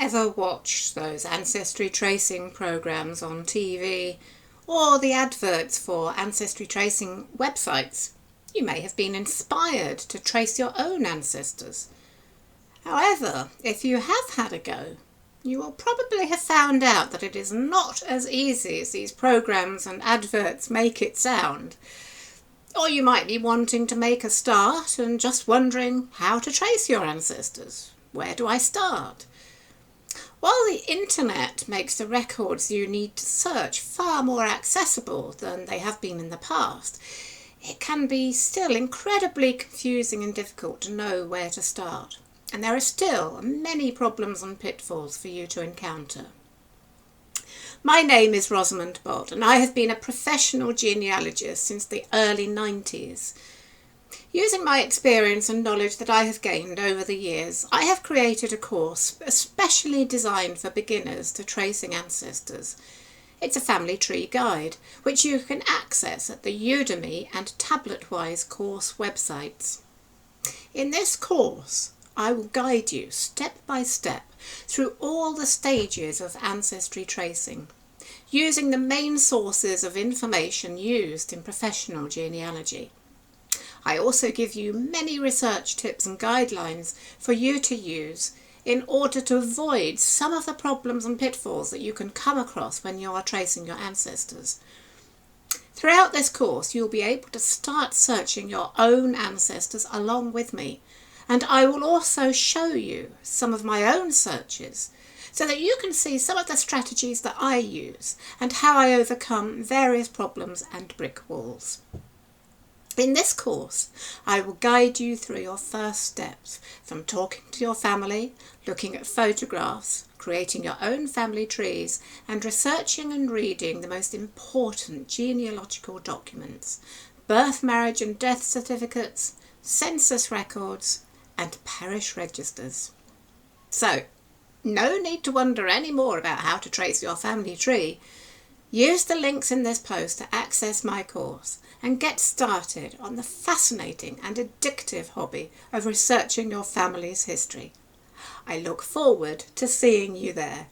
ever watched those ancestry tracing programs on TV or the adverts for ancestry tracing websites? You may have been inspired to trace your own ancestors. However, if you have had a go, you will probably have found out that it is not as easy as these programs and adverts make it sound. Or you might be wanting to make a start and just wondering how to trace your ancestors. Where do I start? While the internet makes the records you need to search far more accessible than they have been in the past, it can be still incredibly confusing and difficult to know where to start. And there are still many problems and pitfalls for you to encounter. My name is Ros Bott, and I have been a professional genealogist since the early 90s. Using my experience and knowledge that I have gained over the years, I have created a course especially designed for beginners to tracing ancestors. It's a family tree guide, which you can access at the Udemy and TabletWise course websites. In this course, I will guide you step by step through all the stages of ancestry tracing, using the main sources of information used in professional genealogy. I also give you many research tips and guidelines for you to use in order to avoid some of the problems and pitfalls that you can come across when you are tracing your ancestors. Throughout this course, you'll be able to start searching your own ancestors along with me, and I will also show you some of my own searches so that you can see some of the strategies that I use and how I overcome various problems and brick walls. In this course, I will guide you through your first steps, from talking to your family, looking at photographs, creating your own family trees, and researching and reading the most important genealogical documents: birth, marriage and death certificates, census records, and parish registers. So, no need to wonder any more about how to trace your family tree. Use the links in this post to access my course and get started on the fascinating and addictive hobby of researching your family's history. I look forward to seeing you there.